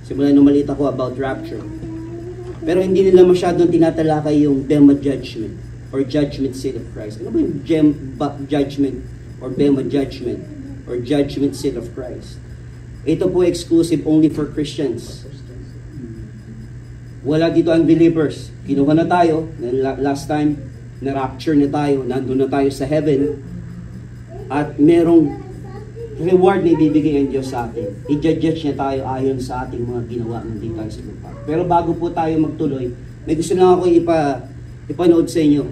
Simula nung maliit ako about rapture. Pero hindi nila masyadong tinatalakay yung Bema Judgment or Judgment Seat of Christ. Ano ba yung Judgment or Bema Judgment or Judgment Seat of Christ? Ito po exclusive only for Christians. Wala dito unbelievers. Kinuha na tayo. Last time, na-rapture na tayo. Nandun na tayo sa heaven. At merong reward na ibibigay ang Diyos sa atin. I-judge niya tayo ayon sa ating mga ginawa ng dito sa lupa. Pero bago po tayo magtuloy, may gusto lang ako ipanood sa inyo.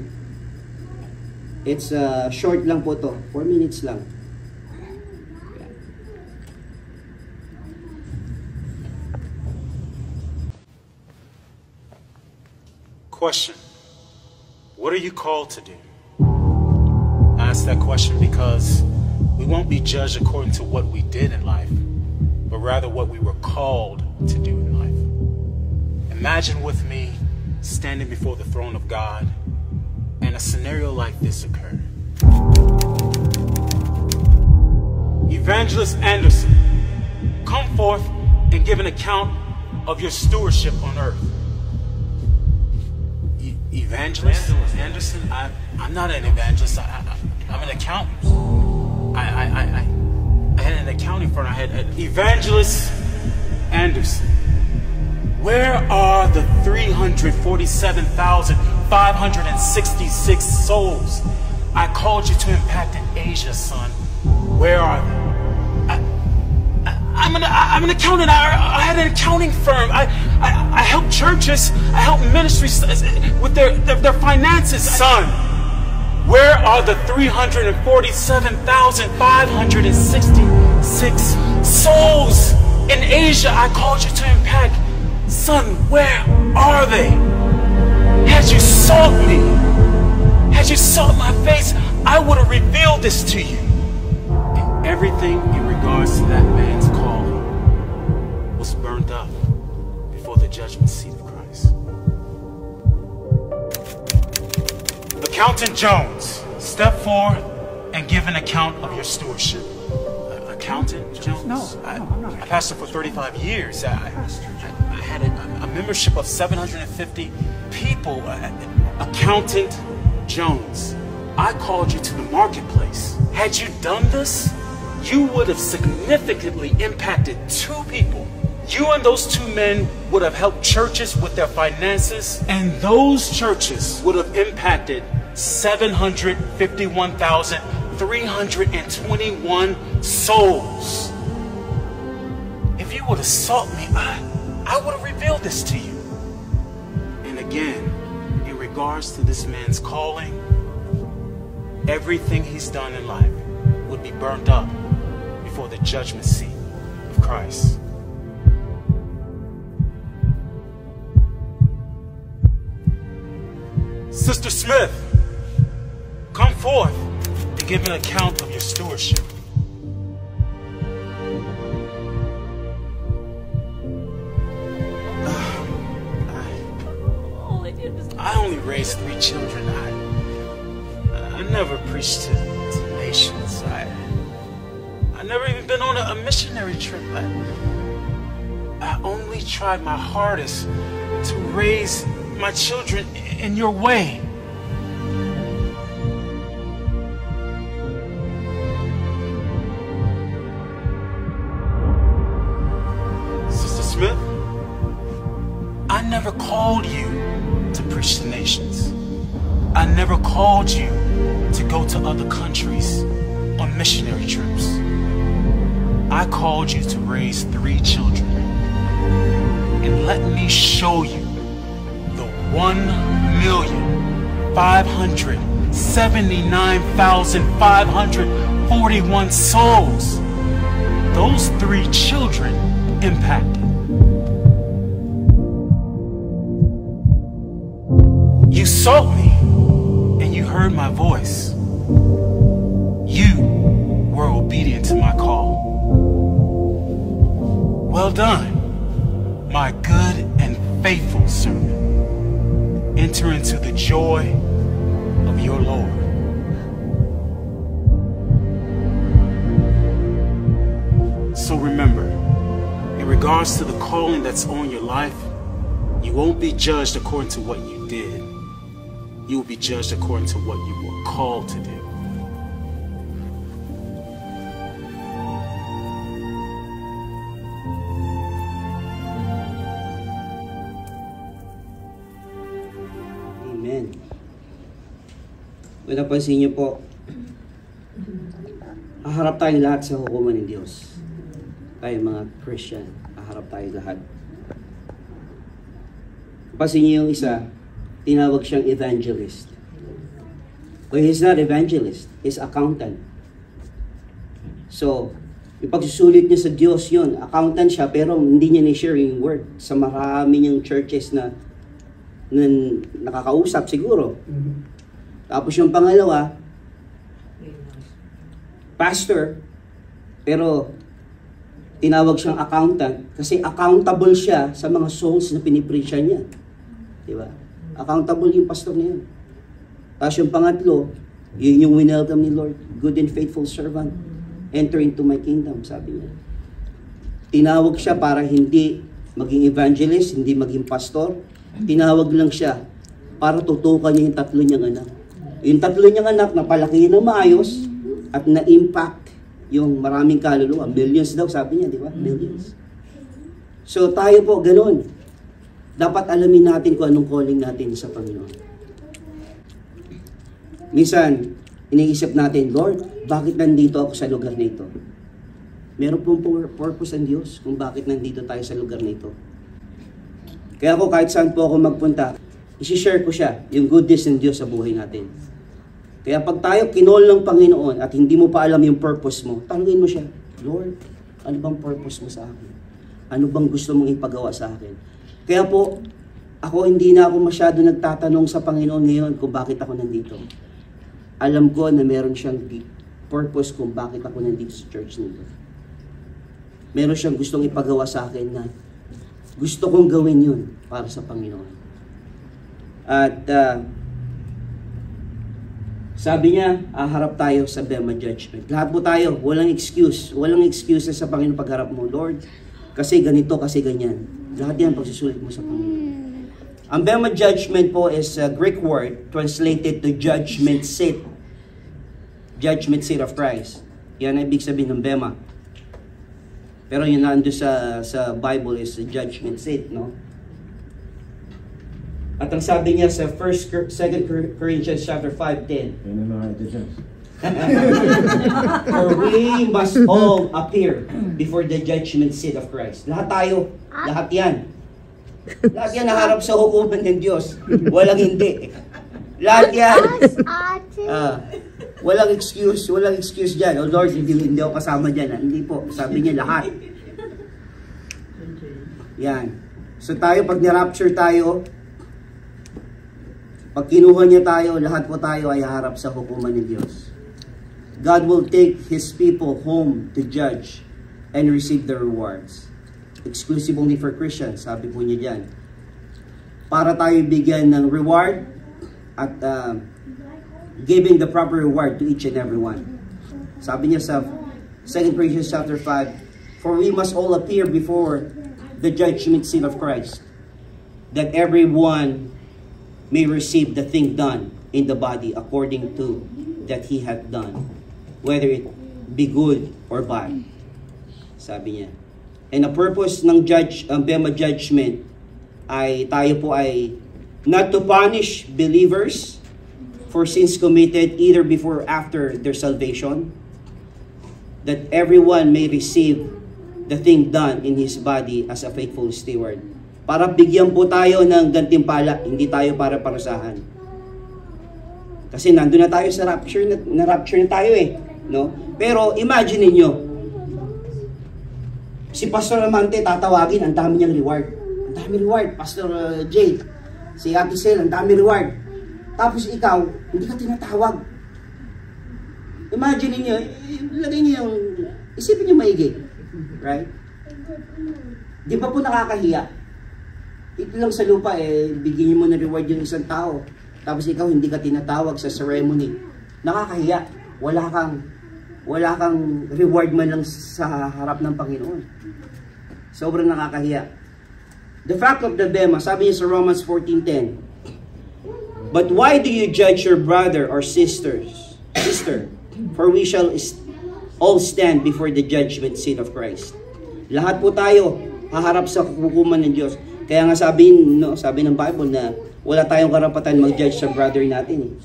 It's short lang po to. 4 minutes lang. Question: what are you called to do? I ask that question because we won't be judged according to what we did in life, but rather what we were called to do in life. Imagine with me standing before the throne of God and a scenario like this occurred. Evangelist Anderson, come forth and give an account of your stewardship on earth. Evangelist Anderson? I'm not an evangelist. I'm an accountant. I had an accounting firm. I had Evangelist Anderson. Where are the 347,566 souls I called you to impact in Asia, son? Where are they? I'm an accountant. I had an accounting firm. I help churches. I help ministries with their finances. Son, where are the 347,566 souls in Asia I called you to impact? Son, where are they? Had you sought me, had you sought my face, I would have revealed this to you. And everything in regards to that man's calling was burned up before the judgment seat of Christ. Accountant Jones, step forward and give an account of your stewardship. Accountant Jones? No, I'm not. I pastored for 35 years. I had a membership of 750 people. Accountant Jones, I called you to the marketplace. Had you done this, you would have significantly impacted 2 people. You and those 2 men would have helped churches with their finances, and those churches would have impacted 751,321 souls. If you would have sought me, I would have revealed this to you. And again, in regards to this man's calling, everything he's done in life would be burnt up before the judgment seat of Christ. Sister Smith, come forth and give an account of your stewardship. I only raised 3 children. I never preached to nations. I never even been on a missionary trip. I only tried my hardest to raise my children in your way. Sister Smith, I never called you to preach to nations. I never called you to go to other countries on missionary trips. I called you to raise 3 children. And let me show you the 1,579,541 souls those 3 children impacted. You sought me and you heard my voice. You were obedient to my call. Well done, my good and faithful servant. Enter into the joy of your Lord. So remember, in regards to the calling that's on your life, you won't be judged according to what you did. You will be judged according to what you were called to do. Amen. Kung napansin niyo po, haharap tayong lahat sa hukuman ng Diyos. Tayo mga Christian, haharap tayo lahat. Napansin niyo yung isa, tinawag siyang evangelist. But he's not evangelist, he's accountant. So, yung pagsusulit niya sa Diyos yun, accountant siya, pero hindi niya ni-share yung word sa marami niyang churches na nakakausap siguro. Tapos yung pangalawa, pastor, pero tinawag siyang accountant kasi accountable siya sa mga souls na pinipreach niya. Diba? Accountable yung pastor niya. Tapos yung pangatlo, yun yung winelcome ni Lord. Good and faithful servant, enter into my kingdom, sabi niya. Tinawag siya para hindi maging evangelist, hindi maging pastor. Tinawag lang siya para tutukan niya yung tatlo niyang anak. Yung tatlo niyang anak na palaki ng maayos at na-impact yung maraming kaluluwa. Millions daw, sabi niya, di ba? Millions. So tayo po, ganun. Dapat alamin natin kung anong calling natin sa Panginoon. Minsan, iniisip natin, Lord, bakit nandito ako sa lugar na ito? Meron pong purpose ang Diyos kung bakit nandito tayo sa lugar na ito. Kaya ako, kahit saan po ako magpunta, isi-share ko siya, yung goodness ng Diyos sa buhay natin. Kaya pag tayo kinol ng Panginoon at hindi mo pa alam yung purpose mo, tanungin mo siya, Lord, ano bang purpose mo sa akin? Ano bang gusto mong ipagawa sa akin? Kaya po, ako hindi na ako masyado nagtatanong sa Panginoon ngayon kung bakit ako nandito. Alam ko na meron siyang purpose kung bakit ako nandito sa church nito. Meron siyang gustong ipagawa sa akin na gusto kong gawin yun para sa Panginoon. At sabi niya, harap tayo sa Bema Judgment. Lahat po tayo, walang excuse. Walang excuses sa Panginoon pagharap mo. Lord, kasi ganito, kasi ganyan. Lahat yan pagsusulit mo sa Panginoon. Ang Bema Judgment po is a Greek word translated to judgment seat. Judgment seat of Christ. Yan ang ibig sabihin ng Bema. Pero yun nando sa Bible is the judgment seat, no? At ang sabi niya sa 2 Corinthians chapter 5:10. For we must all appear before the judgment seat of Christ. Lahat tayo, lahat yan. Lahat yan naharap sa hukuman ng Diyos. Walang hindi. Lahat yan. Walang excuse dyan. Oh Lord, hindi ako kasama dyan. Hindi po. Sabi niya lahat. Yan. So tayo, pag ni-rapture tayo, pag kinuha niya tayo, lahat po tayo ay harap sa hukuman ng Diyos. God will take His people home to judge and receive the rewards. Exclusive only for Christians, sabi po niya dyan. Para tayo bigyan ng reward at giving the proper reward to each and every one. Sabi niya sa 2 Corinthians chapter 5, for we must all appear before the judgment seat of Christ, that everyone may receive the thing done in the body according to that he hath done, whether it be good or bad. Sabi niya. And the purpose ng Bema Judgment ay tayo po ay not to punish believers for sins committed either before or after their salvation, that everyone may receive the thing done in his body as a faithful steward. Para bigyan po tayo ng gantimpala, hindi tayo para parusahan. Kasi nandun na tayo sa rapture, na-rapture na tayo eh. No? Pero imagine niyo, si Pastor Amante tatawagin, ang dami niyang reward. Ang dami reward. Pastor Jay, si Ate Sel, ang dami reward. Tapos ikaw, hindi ka tinatawag. Imagine niyo, lagay niyo yung, isipin niyo maigi. Right? Di ba po nakakahiya? Ito lang sa lupa, bigyan niyo mo na reward yung isang tao. Tapos ikaw, hindi ka tinatawag sa ceremony. Nakakahiya. Wala kang reward man lang sa harap ng Panginoon. Sobrang nakakahiya. The fact of the matter, sabi niya sa Romans 14:10, but why do you judge your brother or sister? For we shall all stand before the judgment seat of Christ. Lahat po tayo haharap sa hukuman ng Diyos. Kaya nga sabi ng Bible na wala tayong karapatan mag-judge sa brother natin.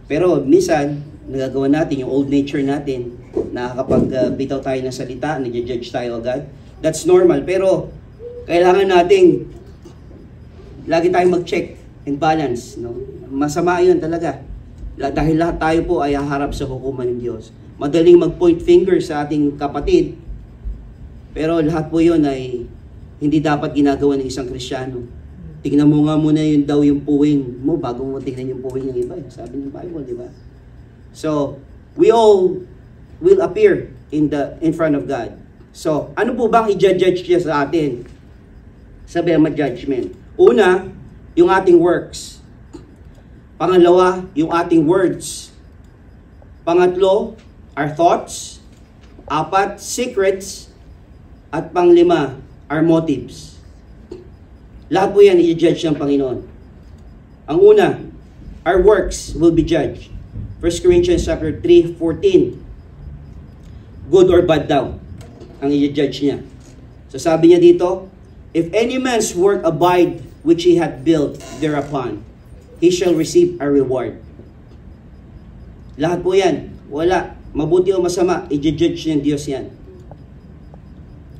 Pero minsan, nagagawa natin yung old nature natin, nakakapagbitaw tayo ng salita, nag-judge tayo agad. That's normal. Pero kailangan nating lagi tayong mag-check and balance. No? Masama yun talaga. Dahil lahat tayo po ay haharap sa hukuman ng Diyos. Madaling mag-point finger sa ating kapatid, pero lahat po yun ay hindi dapat ginagawa ng isang Kristiyano. Tingnan mo nga muna yun daw yung puwing mo bago mo tingnan yung puwing ng iba. Sabi ng Bible, di ba? So, we all will appear in front of God. So, ano po bang i-judge niya sa atin? Sa Bema Judgment. Una, yung ating works. Pangalawa, yung ating words. Pangatlo, our thoughts. Apat, secrets. At panglima, our motives. Lahat po yan i-judge ng Panginoon. Ang una, our works will be judged. 1 Corinthians chapter 3:14. Good or bad daw ang i-judge niya. So sabi niya dito, if any man's work abide which he hath built thereupon, he shall receive a reward. Lahat po yan. Wala. Mabuti o masama, i-judge ng Diyos yan.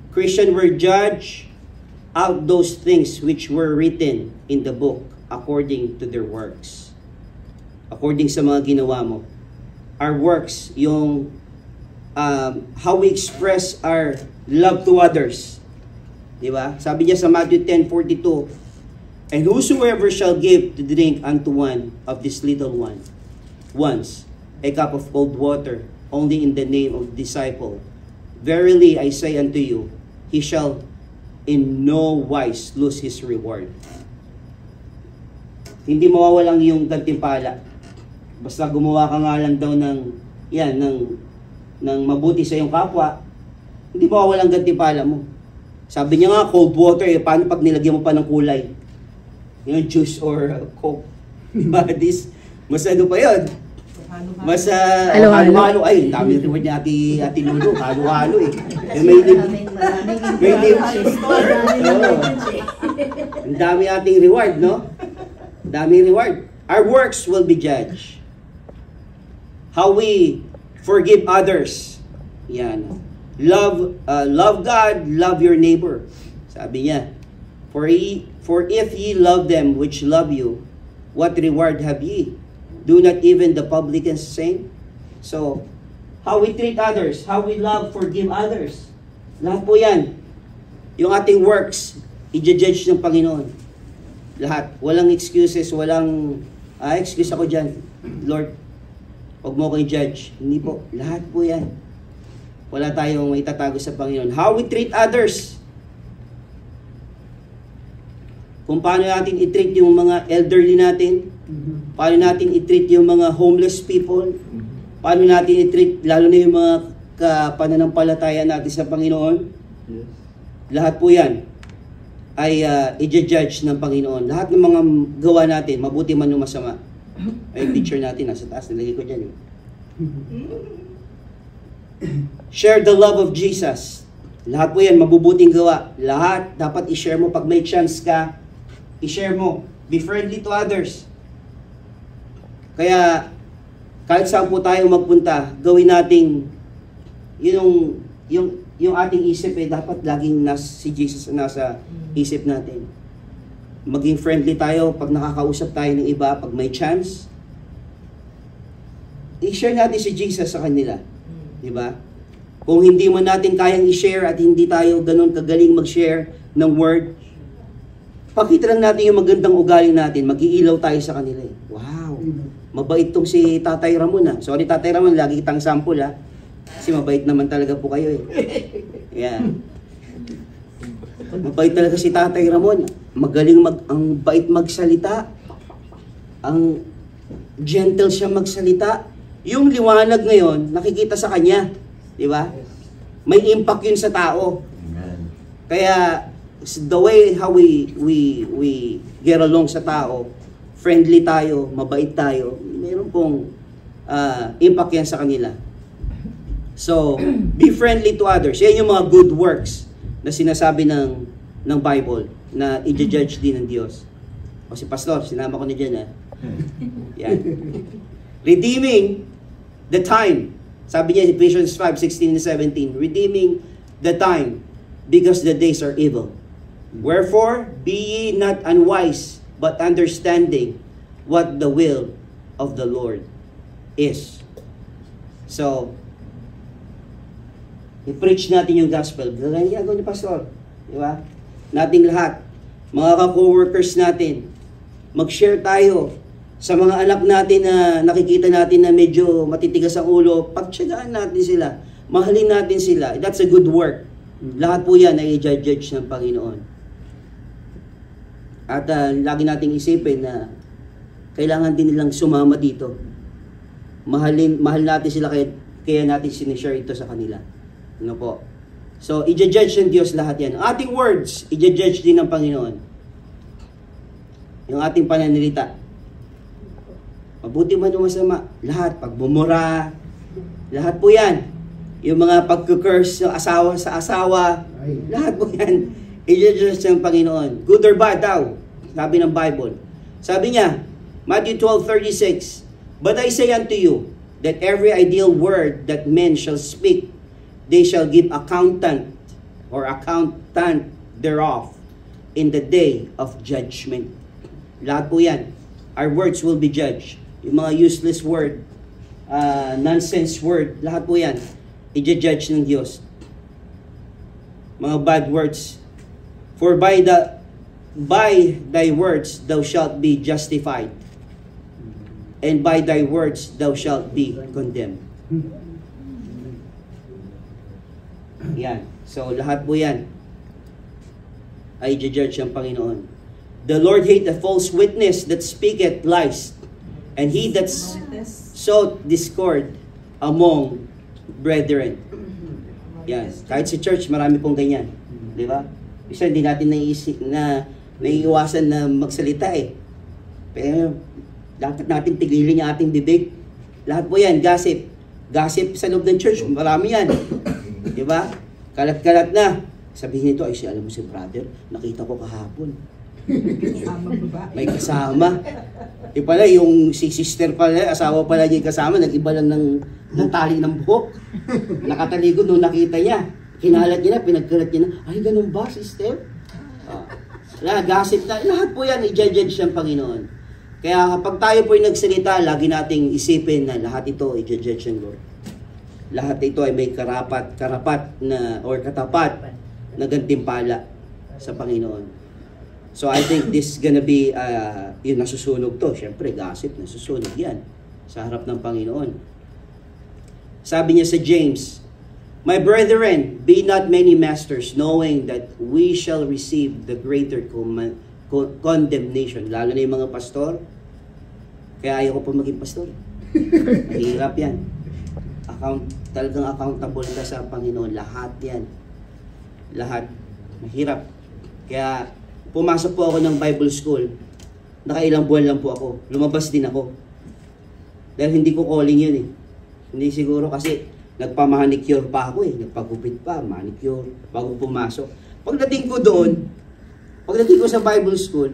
Christian will judge out those things which were written in the book according to their works. According sa mga ginawa mo. Our works, yung how we express our love to others. Diba? Sabi niya sa Matthew 10:42, and whosoever shall give to drink unto one of these little ones a cup of cold water, only in the name of the disciple, verily I say unto you, he shall in no wise lose his reward. Hindi mawawalang yung gantimpala. Basta gumawa ka nga lang daw ng mabuti sa iyong kapwa, hindi mawawalang gantimpala mo. Sabi niya nga, cold water, paano pag nilagyan mo pa ng kulay? Yung juice or coke. Mas ano pa yun? Mas halo-halo. Ay, dami rin niya ati Lulu. Halo-halo eh. Ang dami ating reward, no? Dami reward. Our works will be judged. How we forgive others. Yan. Love God, love your neighbor. Sabi niya, for if ye love them which love you, what reward have ye? Do not even the publicans the same? So, how we treat others, how we love, forgive others. Lahat po yan. Yung ating works, i-judge ng Panginoon. Lahat. Walang excuses, walang, excuse ako dyan. Lord, huwag mo ko i-judge. Hindi po. Lahat po yan. Wala tayong maitatago sa Panginoon. How we treat others. Kung paano natin i-treat yung mga elderly natin, paano natin i-treat yung mga homeless people, paano natin i-treat lalo na yung mga pananampalataya natin sa Panginoon. Lahat po yan ay i-judge ng Panginoon. Lahat ng mga gawa natin, mabuti man o masama. Ay, yung picture natin, nasa taas, nilagay ko dyan. Share the love of Jesus. Lahat po yan, mabubuting gawa. Lahat, dapat i-share mo. Pag may chance ka, i-share mo. Be friendly to others. Kaya, kahit saan po tayo magpunta, gawin nating yung ating isip dapat laging si Jesus nasa isip natin. Maging friendly tayo pag nakakausap tayo ng iba, pag may chance. I-share natin si Jesus sa kanila. Diba? Kung hindi mo natin kayang i-share at hindi tayo ganun kagaling mag-share ng word, pakita lang natin yung magandang ugali natin, mag-iilaw tayo sa kanila. Wow! Mabait tong si Tatay Ramon . Sorry Tatay Ramon, lagi kitang sample . Kasi mabait naman talaga po kayo . Yeah. Mabait talaga si Tatay Ramon. Magaling ang bait magsalita. Ang gentle siya magsalita. Yung liwanag ngayon, nakikita sa kanya. Di ba? May impact yun sa tao. Kaya, the way how we get along sa tao, friendly tayo, mabait tayo, meron pong impact yan sa kanila. So, be friendly to others. Yan yung mga good works na sinasabi ng Bible na i-judge din ng Diyos. O si Pastor, sinama ko na dyan, ha? Yan. Redeeming the time. Sabi niya, Ephesians 5:16 and 17, redeeming the time because the days are evil. Wherefore, be ye not unwise, but understanding what the will of the Lord is. So, i-preach natin yung gospel. Ganyan ginagawa ni Pastor. Di ba? Nating lahat, mga ka-co-workers natin, mag-share tayo sa mga anak natin na nakikita natin na medyo matitigas ang ulo. Pagtsagaan natin sila. Mahalin natin sila. That's a good work. Lahat po yan ay i-judge ng Panginoon. At lagi nating isipin na kailangan din nilang sumama dito. Mahal natin sila kaya natin sinishare ito sa kanila. Ano po? So, i-judge ng Diyos lahat yan. Ating words, i-judge din ng Panginoon. Yung ating pananalita. Mabuti man o masama, lahat, pagbumura, lahat po yan. Yung mga pagkukurse ng asawa sa asawa, lahat po yan. I-judge ng Panginoon. Good or bad daw, sabi ng Bible. Sabi niya, Matthew 12:36, but I say unto you, that every ideal word that men shall speak, they shall give accountant thereof in the day of judgment. Lahat po yan. Our words will be judged. Yung mga useless word, nonsense word, lahat po yan, i-judge ng Diyos. Mga bad words. For by thy words thou shalt be justified, and by thy words thou shalt be condemned. Yan. So, lahat po yan ay i-judge ng Panginoon. The Lord hate a false witness that speaketh lies, and he that soweth discord among brethren. Yan. Kahit sa church, marami pong ganyan. Di ba? Isa, hindi natin naiiwasan na magsalita eh. Pero, dapat natin tigilin yung ating bibig. Lahat po yan, gossip. Gossip sa loob ng church, marami yan. Di ba? Kalat-kalat na. Sabihin nito, ay alam mo si brother, nakita ko kahapon. May kasama. Di pala, yung si sister pala, asawa pala niya yung kasama, nag-iba lang ng tali ng buhok. Nakataligo nung nakita niya. Kinalat niya na, pinagkalat niya na, ay ganun ba, sister? Gossip na. Lahat po yan, i-judge ng Panginoon. Kaya kapag tayo po ay nagsalita, lagi nating isipin na lahat ito i-judge ng Lord. Lahat ito ay may karapat na, or katapat na gantimpala sa Panginoon. So I think this gonna be, yung nasusunog to. Siyempre, gossip, nasusunog yan sa harap ng Panginoon. Sabi niya sa James, my brethren, be not many masters, knowing that we shall receive the greater condemnation. Lalo na yung mga pastor. Kaya ayaw ko po maging pastor. Mahirap yan. Talagang accountable ka sa Panginoon. Lahat yan. Lahat. Mahirap. Kaya pumasok po ako ng Bible school. Nakailang buwan lang po ako. Lumabas din ako. Dahil hindi ko calling yun eh. Hindi siguro kasi nagpa-manicure pa ako eh. Nagpagupit pa, manicure, bago pumasok. Pagdating ko sa Bible school,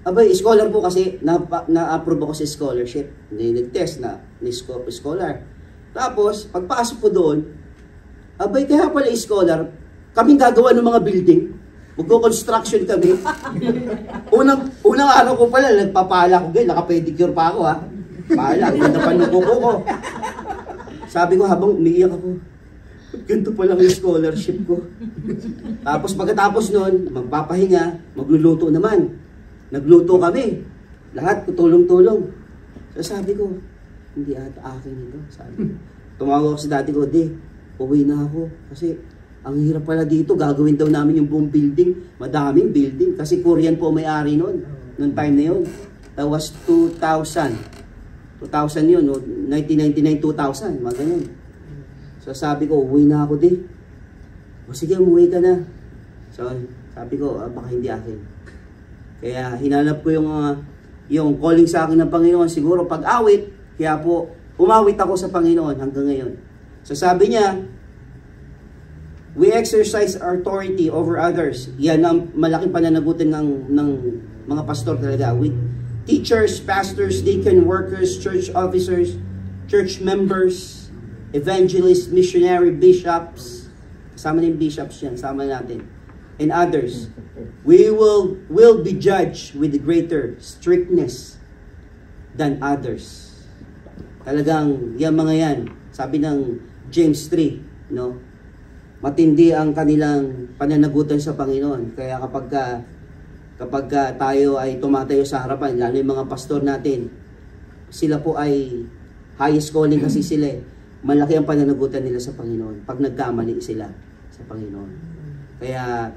abay, scholar po kasi, na-approve ako sa scholarship. Nag-test na scholar. Tapos, pagpasok ko doon, abay, kaya pala scholar, kaming gagawa ng mga building. Magko-construction kami. Unang araw ko pala, nagpapala ko, naka-pedicure pa ako ha. Pala, ganda pa ng kuko ko. Sabi ko habang umiiyak ako, ganito pa lang yung scholarship ko. Tapos pagkatapos nun, magpapahinga, magluluto naman. Nagluto kami. Lahat, tulong-tulong. So sabi ko, hindi ata akin ito. Sabi. Tumawag ako sa dati ko, uwi na ako. Kasi ang hirap pala dito, gagawin daw namin yung buong building. Madaming building. Kasi Korean po may-ari nun. Noong time na yun. That was 2000 yun, no? 1999, 2000, mga ganyan. So sabi ko, uwi na ako O sige, umuwi ka na. So, sabi ko, baka hindi akin. Kaya hinanap ko yung calling sa akin ng Panginoon, siguro pag-awit, kaya po, umawit ako sa Panginoon hanggang ngayon. So sabi niya, we exercise authority over others. Yan ang malaking pananagutan ng mga pastor talaga. With teachers, pastors, deacon, workers, church officers, church members, evangelists, missionary, bishops. Kasama na yung bishops yan, sama natin. And others. We will be judged with greater strictness than others. Talagang yan mga yan, sabi ng James 3, no? Matindi ang kanilang pananagutan sa Panginoon. Kaya kapag tayo ay tumatayo sa harapan, lalo yung mga pastor natin, sila po ay highest calling kasi sila. Malaki ang pananagutan nila sa Panginoon pag nagkamali sila sa Panginoon. Kaya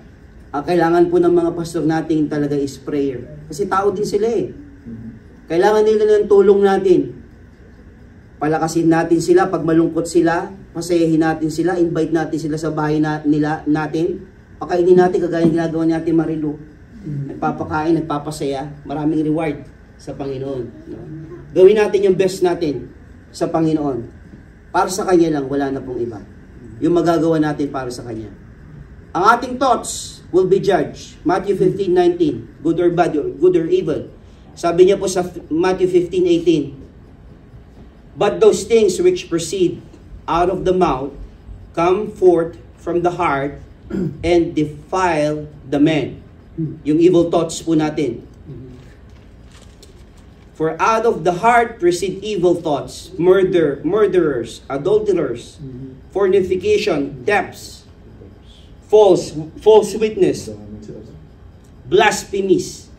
ang kailangan po ng mga pastor natin talaga is prayer. Kasi tao din sila eh. Kailangan nila ng tulong natin. Palakasin natin sila pag malungkot sila, pasayahin natin sila, invite natin sila sa bahay natin, pakainin natin kagaya ng ginagawa natin Marilu. Nagpapakain, nagpapasaya, maraming reward sa Panginoon. No? Gawin natin yung best natin sa Panginoon. Para sa Kanya lang, wala na pong iba. Yung magagawa natin para sa Kanya. Ang ating thoughts will be judged. Matthew 15:19, good or bad, good or evil. Sabi niya po sa Matthew 15:18, but those things which proceed out of the mouth come forth from the heart and defile the man. Yung evil thoughts po natin. For out of the heart proceed evil thoughts, murderers, adulterers, fornication, thefts, false witness, blasphemies.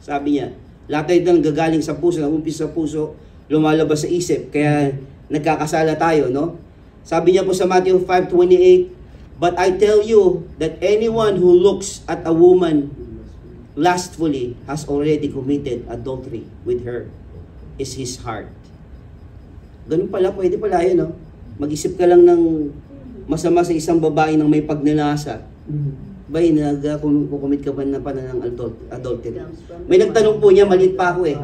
Sabi niya, lahat ito gagaling sa puso, nagumpisa sa puso, lumalabas sa isip, kaya nagkakasala tayo, no? Sabi niya po sa Matthew 5:28, but I tell you that anyone who looks at a woman lustfully has already committed adultery with her, is his heart. Ganun pala, pwede pala yun, no? Mag-isip ka lang ng masama sa isang babae nang may pagnanasa. Bay, nag-commit ka ba na pala ng adultery? May nagtanong po niya, maliit pa ako eh.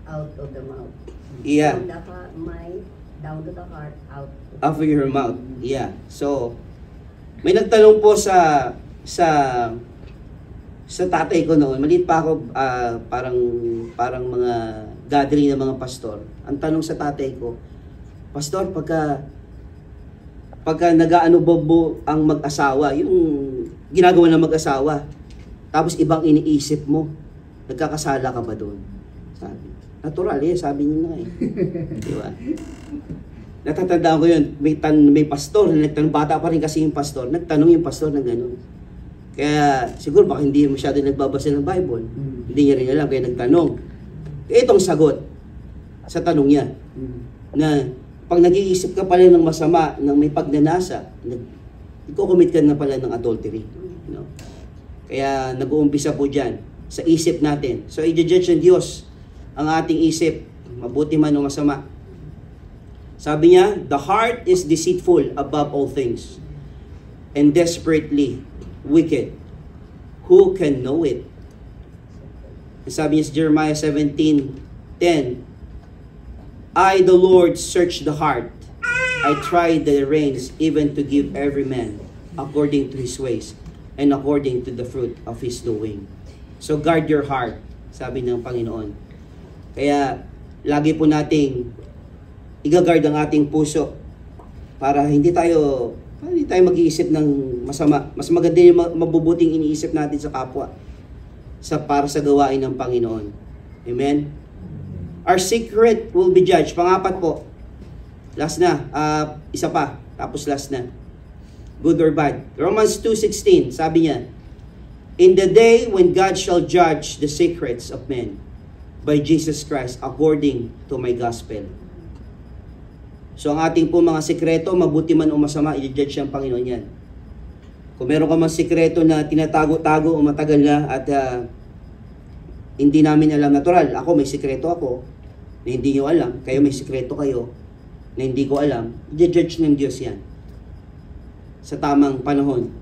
Out of the mouth. Yeah. From the mind, down to the heart, out of your mouth. Yeah. So, may nagtanong po sa tatay ko noon. Maliit pa ako, parang mga gathering ng mga pastor. Ang tanong sa tatay ko, pastor, pagka nag-aano bobo ang mag-asawa, yung ginagawa ng mag-asawa, tapos ibang iniisip mo, nagkakasala ka ba doon? Sabi. Natural eh, sabi niya nga eh. Di ba? Natatandaan ko yun, may pastor, bata pa rin kasi yung pastor, nagtanong yung pastor ng gano'n. Kaya siguro baka hindi masyado nagbabasa ng Bible. Hindi niya rin alam, kaya nagtanong. Kaya itong sagot sa tanong niya, na pag nag-iisip ka pala ng masama, ng may pagnanasa, iko-commit ka na pala ng adultery. You know? Kaya nag-uumpisa po dyan, sa isip natin. So, i-judge ng Diyos ang ating isip, mabuti man o masama. Sabi niya, the heart is deceitful above all things and desperately wicked. Who can know it? Sabi niya sa Jeremiah 17:10, I, the Lord, search the heart. I try the reins, even to give every man according to his ways and according to the fruit of his doing. So guard your heart, sabi ng Panginoon. Kaya lagi po nating i-guard ang ating puso para hindi tayo mag-iisip ng masama. Mas maganda yung mabubuting iniisip natin sa kapwa para sa gawain ng Panginoon. Amen? Our secret will be judged. Pangapat po. Last na. Isa pa. Tapos last na. Good or bad. Romans 2:16. Sabi niya, in the day when God shall judge the secrets of men by Jesus Christ according to my gospel. So ang ating po mga sikreto, mabuti man o masama, i-judge ang Panginoon yan. Kung meron ka mang sikreto na tinatago-tago o matagal na at hindi namin alam, natural, ako may sikreto ako na hindi nyo alam, kayo may sikreto kayo na hindi ko alam, i-judge ng Diyos yan sa tamang panahon.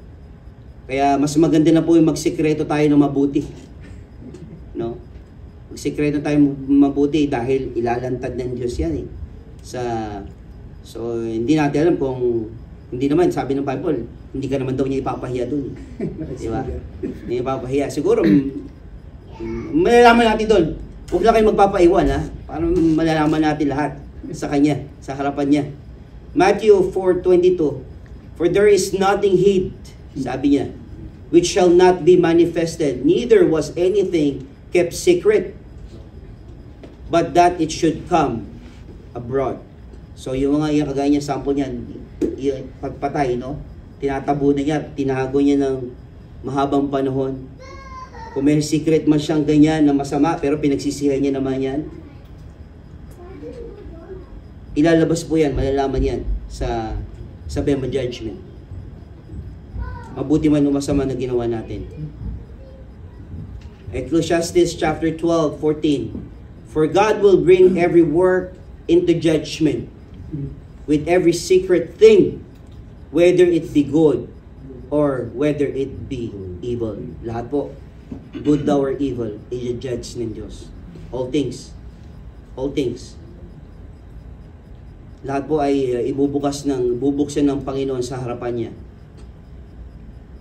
Kaya mas maganda na po yung magsikreto tayo ng mabuti. No? Magsikreto tayo mabuti dahil ilalantad ng Diyos yan eh. So, hindi natin alam kung, hindi naman, sabi ng Bible, hindi ka naman daw niya ipapahiya dun. Di ba? Hindi ipapahiya. Siguro, malalaman natin doon. Huwag lang kayo magpapaiwan ha. Para malalaman natin lahat sa Kanya, sa harapan niya. Matthew 4:22. For there is nothing hid, sabi niya, which shall not be manifested, neither was anything kept secret, but that it should come abroad. So yung mga yung kagaya niya, sample niyan, yung pagpatay, no? Tinatabunan niya, tinago niya ng mahabang panahon. Kung may secret man siyang ganyan na masama, pero pinagsisihan niya naman yan, ilalabas po yan, malalaman yan sa Bema Judgment. Mabuti man o masama na ginawa natin. Ecclesiastes chapter 12:14. For God will bring every work into judgment with every secret thing, whether it be good or whether it be evil. Lahat po, good daw or evil, i-judge ng Diyos. All things. All things. Lahat po ay bubuksan ng Panginoon sa harapan niya.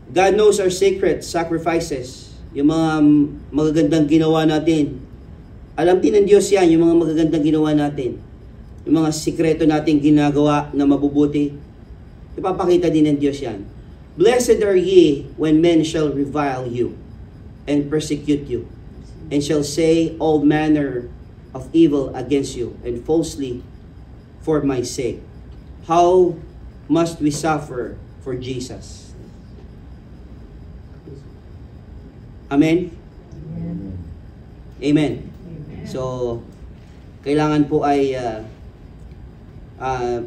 God knows our secret sacrifices. Yung mga magagandang ginawa natin. Alam din ng Diyos yan, yung mga magagandang ginawa natin. Yung mga sikreto natin ginagawa na mabubuti. Ipapakita din ng Diyos yan. Blessed are ye when men shall revile you and persecute you, and shall say all manner of evil against you, and falsely for my sake. How must we suffer for Jesus? Amen? Amen. So, kailangan po ay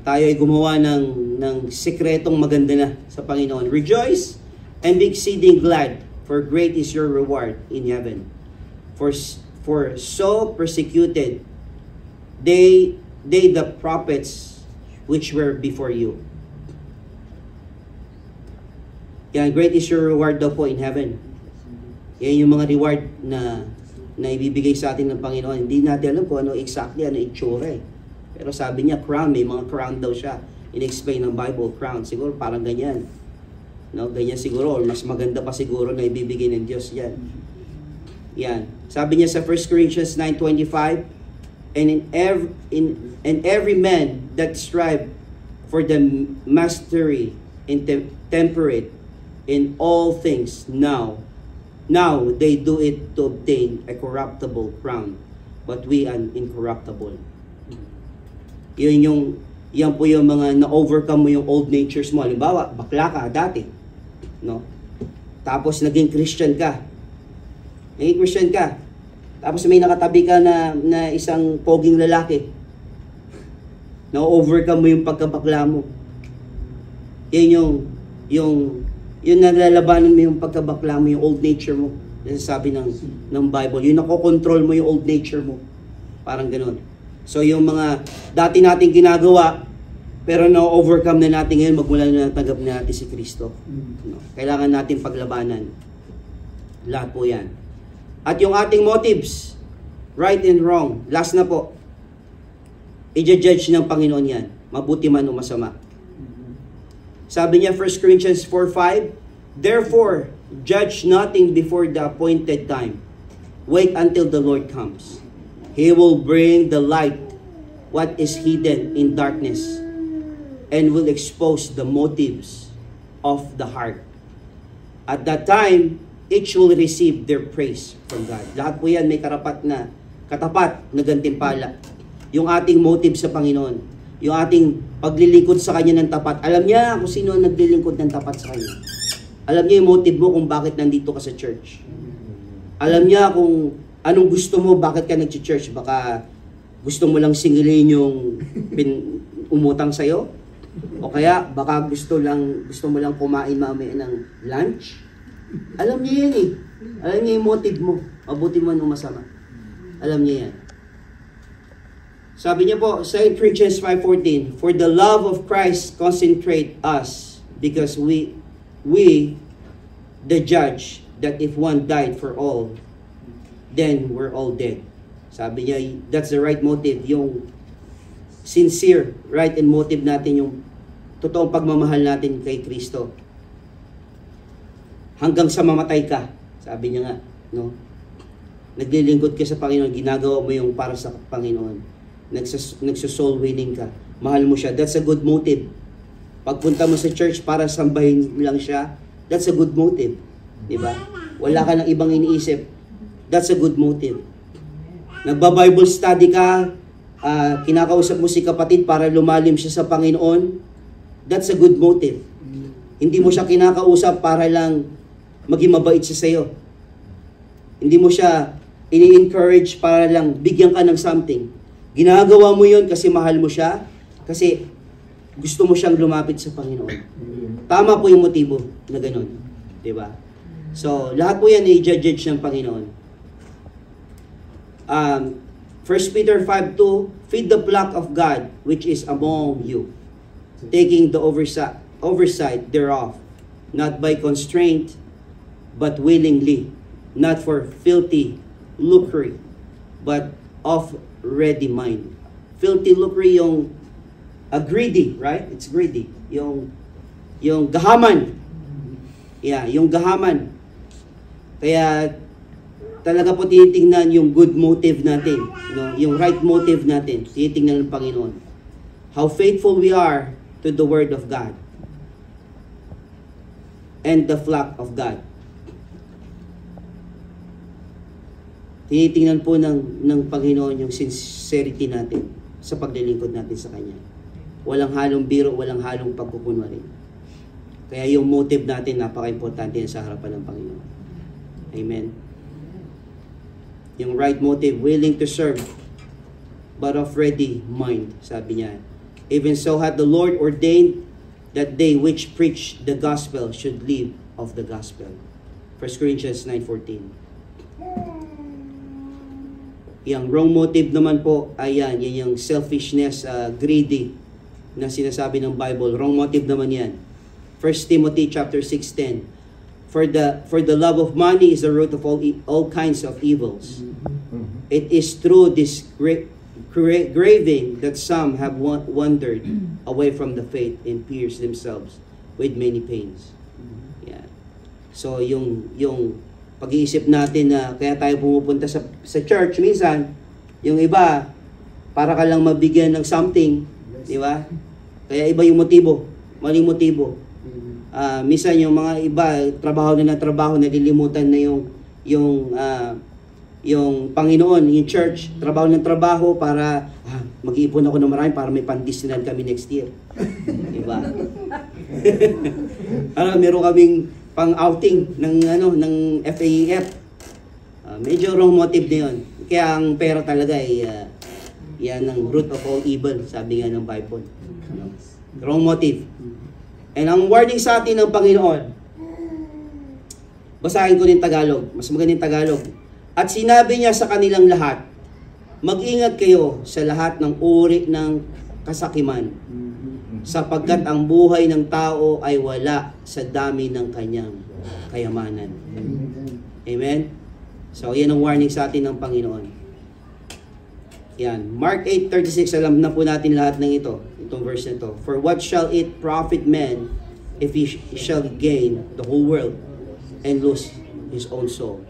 tayo ay gumawa ng sikretong maganda na sa Panginoon. Rejoice and be exceeding glad, for great is your reward in heaven. For so persecuted they the prophets which were before you. Yan, great is your reward daw po in heaven. Yan yung mga reward na ibibigay sa atin ng Panginoon. Hindi natin alam kung ano exactly, ano itsura eh. Pero sabi niya, crown, may mga crown daw siya. In-explain ng Bible, crown. Siguro parang ganyan. No, ganyan siguro. Or mas maganda pa siguro na ibibigay ng Diyos yan. Yan. Sabi niya sa 1 Corinthians 9:25, and every man that strive for the mastery and temperate in all things, now they do it to obtain a corruptible crown, but we an incorruptible. Yan po yung mga na-overcome mo yung old natures mo. Halimbawa, bakla ka dati, no? Tapos naging Christian ka. Tapos may nakatabi ka na isang poging lalaki. Na-overcome mo yung pagkabakla mo. Yan yung nalalabanan mo yung pagkabakla mo, yung old nature mo. Sabi ng Bible, yung nakokontrol mo yung old nature mo. Parang ganun. So yung mga dati nating ginagawa, pero na-overcome na natin ngayon, magmula na natanggap na natin si Kristo. No? Kailangan natin paglabanan. Lahat po yan. At yung ating motives, right and wrong, last na po, i-judge ng Panginoon yan, mabuti man o masama. Sabi niya, 1 Corinthians 4:5, therefore, judge nothing before the appointed time. Wait until the Lord comes. He will bring the light what is hidden in darkness, and will expose the motives of the heart. At that time, each will receive their praise from God. Lahat po yan may katapat na gantimpala. Yung ating motive sa Panginoon, yung ating paglilingkod sa Kanya ng tapat. Alam niya kung sino ang naglilingkod ng tapat sa Kanya. Alam niya yung motive mo kung bakit nandito ka sa church. Alam niya kung anong gusto mo, bakit ka nag-church. Baka gusto mo lang singilin yung umutang sa'yo. O kaya baka gusto mo lang kumain mamaya ng lunch. Alam niya yan eh. Alam niya yung motive mo. Mabuti man o masama. Alam niya yan. Sabi niya po, 2 Corinthians 5:14, for the love of Christ concentrate us, because we the judge that if one died for all, then we're all dead. Sabi niya, that's the right motive. Yung sincere, right and motive natin, yung totoong pagmamahal natin kay Kristo. Hanggang sa mamatay ka. Sabi niya nga, no? Naglilingkod ka sa Panginoon, ginagawa mo yung para sa Panginoon. Nagsosoul winning ka. Mahal mo siya. That's a good motive. Pagpunta mo sa church para sambahin lang siya, that's a good motive. Diba? Wala ka ng ibang iniisip. That's a good motive. Nagba-Bible study ka, kinakausap mo si kapatid para lumalim siya sa Panginoon, that's a good motive. Hindi mo siya kinakausap para lang maging mabait siya sa'yo. Hindi mo siya ini-encourage para lang bigyan ka ng something. Ginagawa mo yon kasi mahal mo siya, kasi gusto mo siyang lumapit sa Panginoon. Tama po yung motibo na ganun. Diba? So, lahat po yan i-judge ng Panginoon. 1 Peter 5:2, feed the flock of God which is among you, taking the oversight thereof, not by constraint, but willingly, not for filthy lucre, but of ready mind. Filthy lucre yung greedy, right? It's greedy. Yung gahaman. Yeah, yung gahaman. Kaya talaga po tinitingnan yung good motive natin, no? Yung right motive natin, tinitingnan ng Panginoon. How faithful we are to the Word of God and the flock of God. Tinitingnan po ng Panginoon yung sincerity natin sa paglilingkod natin sa Kanya. Walang halong biro, walang halong pagkukunwari. Kaya yung motive natin, napaka-importante sa harapan ng Panginoon. Amen. Yung right motive, willing to serve, but of ready mind, sabi niya. Even so hath the Lord ordained that they which preach the gospel should live of the gospel. 1 Corinthians 9:14. Yung wrong motive naman po, ayan, yan yung selfishness, greedy, na sinasabi ng Bible. Wrong motive naman yan. 1 Timothy chapter 6:10. For the love of money is the root of all kinds of evils. It is through this craving that some have wandered away from the faith and pierced themselves with many pains. Yeah. So yung pag-iisip natin na kaya tayo pumupunta sa church minsan, yung iba para ka lang mabigyan ng something, di ba? Kaya iba yung motibo, maling motibo. Minsan yung mga iba trabaho na nalilimutan na yung Panginoon, yung church, trabaho ng trabaho para mag-iipon ako ng marami para may pan-Disneyland kami next year. Diba? Meron kaming pang-outing ng FAEF. Medyo wrong motive na yun. Kaya ang pera talaga ay yan ang root of all evil, sabi nga ng Bible. Wrong motive. And ang warning sa atin ng Panginoon, basahin ko din Tagalog, mas magandang Tagalog. At sinabi niya sa kanilang lahat, mag-ingat kayo sa lahat ng uri ng kasakiman, sapagkat ang buhay ng tao ay wala sa dami ng kanyang kayamanan. Amen? So, yan ang warning sa atin ng Panginoon. Yan. Mark 8:36, alam na po natin lahat ng itong verse na ito. For what shall it profit man if he shall gain the whole world and lose his own soul?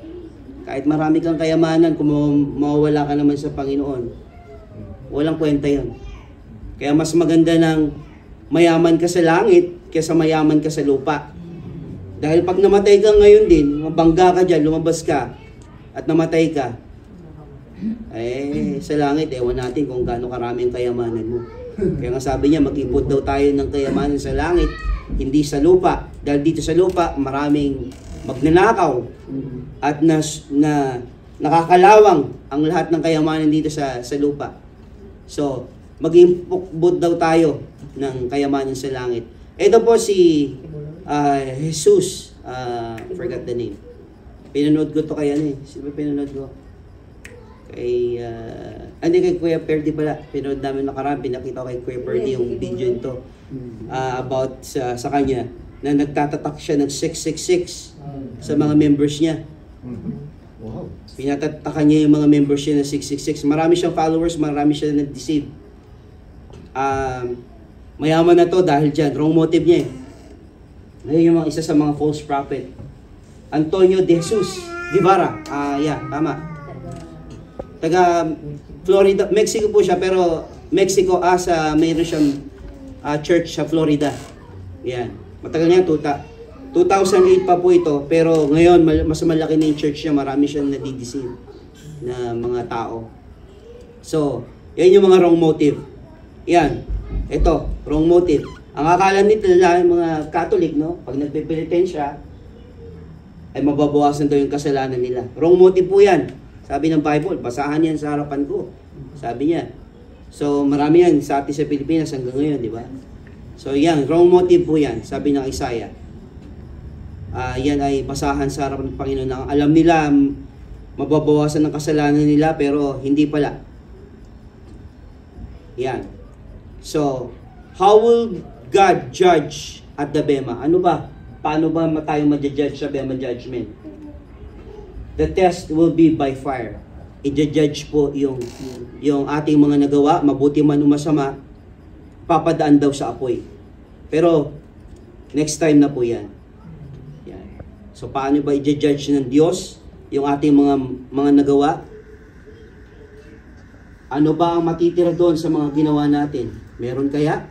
Kahit marami kang kayamanan, kung mawawala ka naman sa Panginoon, walang kwenta yun. Kaya mas maganda ng mayaman ka sa langit kaysa mayaman ka sa lupa. Dahil pag namatay ka ngayon din, mabangga ka dyan, lumabas ka, at namatay ka, sa langit, ewan natin kung gaano karami ang kayamanan mo. Kaya nga sabi niya, mag-ipot daw tayo ng kayamanan sa langit, hindi sa lupa. Dahil dito sa lupa, maraming magnanakaw at nakakalawang ang lahat ng kayamanan dito sa lupa. So, mag-ipot daw tayo ng kayamanan sa langit. Ito po si Jesus, forgot the name. Pinanood ko to kaya sino ba pinanood ko? Kay Kuya Perdi pala. Pinanood namin nakaraan, pinakita ko kay Kuya Perdi yung video nito about sa kanya na nagtatatak siya ng 666 sa mga members niya. Wow. Pinatatakan niya yung mga members niya na 666. Marami siyang followers, marami siya na-deceive. Mayaman na to dahil dyan. Wrong motive niya eh. Ngayon yung isa sa mga false prophet. Antonio de Jesus Guevara. Yeah, tama. Taga Florida, Mexico po siya, pero Mexico mayroon siyang church sa Florida. Yan. Matagal niya, 2008 pa po ito, pero ngayon mas malaki na yung church niya, marami siyang nadideceive na mga tao. So, yan yung mga wrong motive. Yan. Ito, wrong motive. Ang akala nila yung mga Catholic, no? Pag nagpe-penitensya, ay mababawasan daw yung kasalanan nila. Wrong motive po yan. Sabi ng Bible, basahan yan sa harapan ko. Sabi niya. So, marami yan sa atin sa Pilipinas hanggang ngayon, di ba? So, yan, wrong motive po yan, sabi ng Isaiah. Yan ay basahan sa harapan ng Panginoon. Alam nila, mababawasan ng kasalanan nila, pero hindi pala. Yan. So, how will God judge at the Bema? Ano ba? Paano ba tayo ma-judge sa Bema Judgment? The test will be by fire. I-judge po yung ating mga nagawa, mabuti man o masama, papadaan daw sa apoy. Pero, next time na po yan. Yan. So, paano ba i-judge ng Diyos yung ating mga nagawa? Ano ba ang matitira doon sa mga ginawa natin? Meron kaya?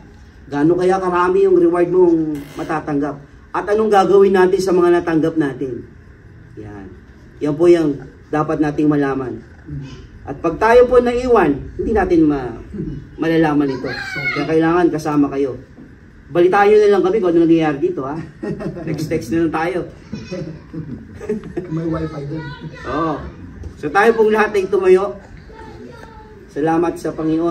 Gaano kaya karami yung reward mong matatanggap? At anong gagawin natin sa mga natanggap natin? Yan. Yan po yung dapat nating malaman. At pag tayo po naiwan, hindi natin malalaman ito. Kaya kailangan kasama kayo. Balitaan nyo na lang kami kung ano nangyayari dito, ha? Text na lang tayo. May wifi din. Oo. So tayo pong lahat ay tumayo. Salamat sa Panginoon.